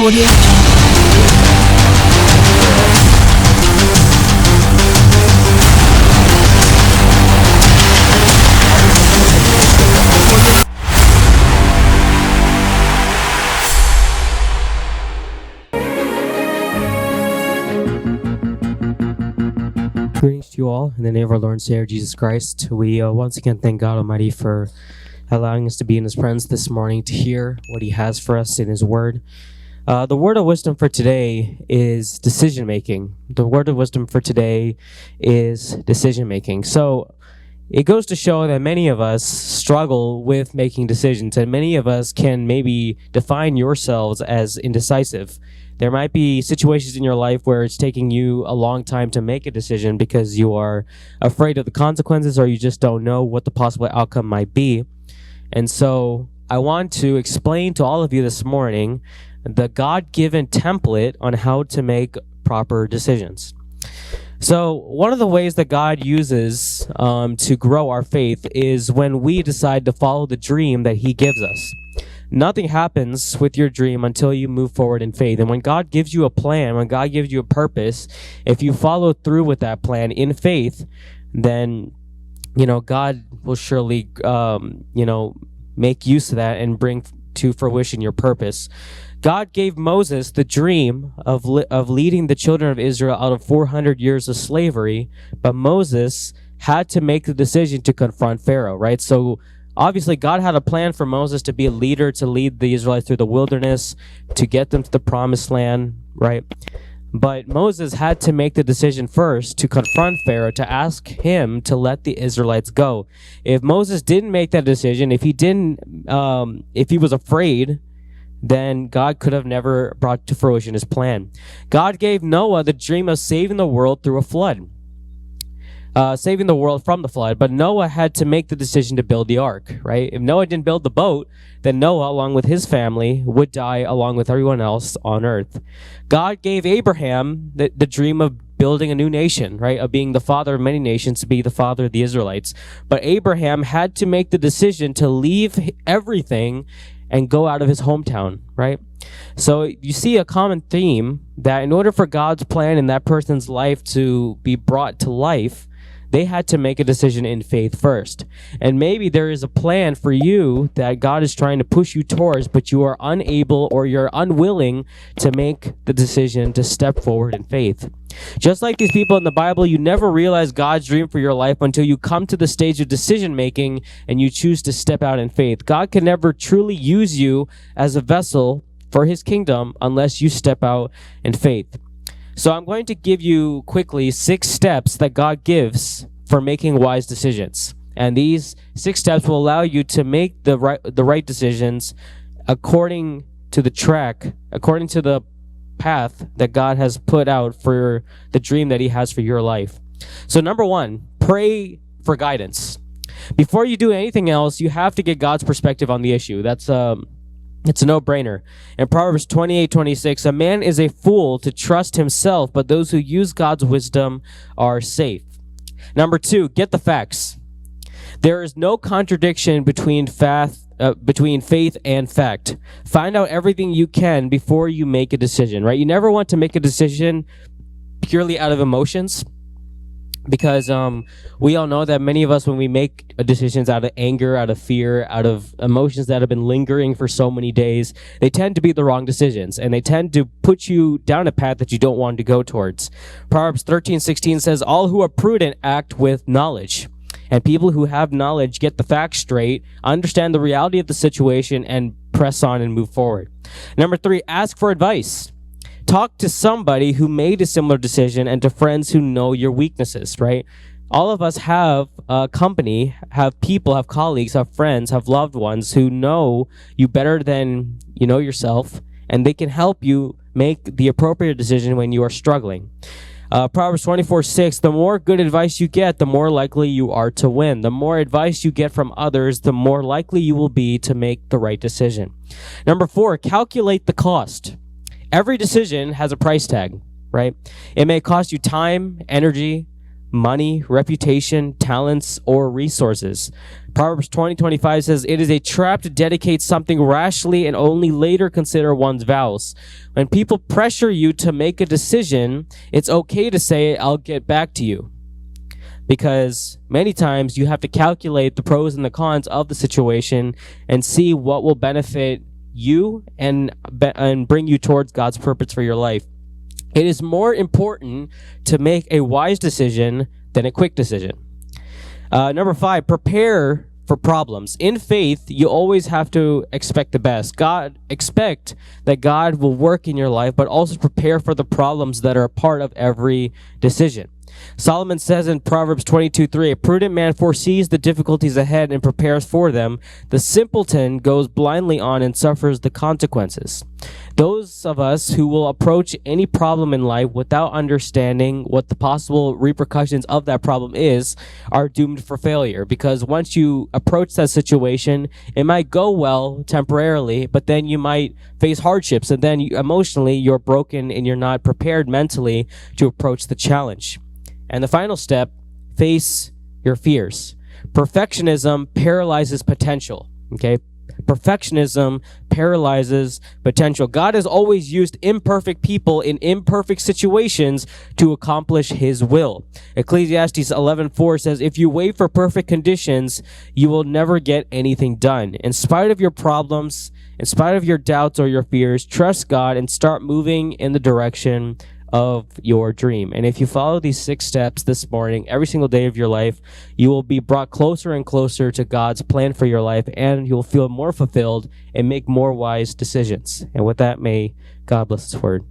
Audio Jungle. Greetings to you all in the name of our Lord and Savior Jesus Christ. We once again thank God Almighty for allowing us to be in His presence this morning to hear what He has for us in His Word. The word of wisdom for today is decision making. The word of wisdom for today is decision making. So it goes to show that many of us struggle with making decisions, and many of us can maybe define yourselves as indecisive. There might be situations in your life where it's taking you a long time to make a decision because you are afraid of the consequences, or you just don't know what the possible outcome might be. And so I want to explain to all of you this morning the God-given template on how to make proper decisions. So one of the ways that God uses to grow our faith is when we decide to follow the dream that He gives us. Nothing happens with your dream until you move forward in faith. And when God gives you a plan, when God gives you a purpose, if you follow through with that plan in faith, then, God will surely, make use of that and bring to fruition your purpose. God gave Moses the dream of leading the children of Israel out of 400 years of slavery, but Moses had to make the decision to confront Pharaoh, right? So obviously, God had a plan for Moses to be a leader, to lead the Israelites through the wilderness, to get them to the promised land, right? But Moses had to make the decision first to confront Pharaoh, to ask him to let the Israelites go. If Moses didn't make that decision, if he was afraid, then God could have never brought to fruition His plan. God gave Noah the dream of saving the world through a flood. Saving the world from the flood, but Noah had to make the decision to build the ark, right? If Noah didn't build the boat, then Noah, along with his family, would die along with everyone else on earth. God gave Abraham the dream of building a new nation, right? Of being the father of many nations, to be the father of the Israelites. But Abraham had to make the decision to leave everything and go out of his hometown, right? So you see a common theme that in order for God's plan in that person's life to be brought to life, they had to make a decision in faith first. And maybe there is a plan for you that God is trying to push you towards, but you are unable or you're unwilling to make the decision to step forward in faith. Just like these people in the Bible, you never realize God's dream for your life until you come to the stage of decision making and you choose to step out in faith. God can never truly use you as a vessel for His kingdom unless you step out in faith. So I'm going to give you quickly 6 steps that God gives for making wise decisions. And these 6 steps will allow you to make the right decisions according to the path that God has put out for the dream that He has for your life. So number 1, pray for guidance. Before you do anything else, you have to get God's perspective on the issue. It's a no-brainer. In Proverbs 28:26, a man is a fool to trust himself, but those who use God's wisdom are safe. Number 2, get the facts. There is no contradiction between faith and fact. Find out everything you can before you make a decision, right? You never want to make a decision purely out of emotions, because we all know that many of us, when we make decisions out of anger, out of fear, out of emotions that have been lingering for so many days, they tend to be the wrong decisions, and they tend to put you down a path that you don't want to go towards. Proverbs 13:16 says, all who are prudent act with knowledge. And people who have knowledge get the facts straight, understand the reality of the situation, and press on and move forward. Number 3, ask for advice. Talk to somebody who made a similar decision and to friends who know your weaknesses, right? All of us have company, have people, have colleagues, have friends, have loved ones who know you better than you know yourself, and they can help you make the appropriate decision when you are struggling. Proverbs 24:6, the more good advice you get, the more likely you are to win. The more advice you get from others, the more likely you will be to make the right decision. Number 4, calculate the cost. Every decision has a price tag, right? It may cost you time, energy, money, reputation, talents, or resources. Proverbs 20:25 says, "It is a trap to dedicate something rashly and only later consider one's vows." When people pressure you to make a decision, it's okay to say, "I'll get back to you." Because many times you have to calculate the pros and the cons of the situation and see what will benefit you and bring you towards God's purpose for your life. It is more important to make a wise decision than a quick decision. Number 5, prepare for problems. In faith, you always have to expect the best. Expect that God will work in your life, but also prepare for the problems that are a part of every decision. Solomon says in Proverbs 22:3, "A prudent man foresees the difficulties ahead and prepares for them. The simpleton goes blindly on and suffers the consequences." Those of us who will approach any problem in life without understanding what the possible repercussions of that problem is are doomed for failure, because once you approach that situation, it might go well temporarily, but then you might face hardships, and then emotionally you're broken and you're not prepared mentally to approach the challenge. And the final step, face your fears. Perfectionism paralyzes potential, okay? Perfectionism paralyzes potential. God has always used imperfect people in imperfect situations to accomplish his will. Ecclesiastes 11:4 says, "If you wait for perfect conditions, you will never get anything done." In spite of your problems, in spite of your doubts or your fears, trust God and start moving in the direction of your dream. And if you follow these 6 steps this morning, every single day of your life, you will be brought closer and closer to God's plan for your life, and you'll feel more fulfilled and make more wise decisions. And with that, may God bless his word.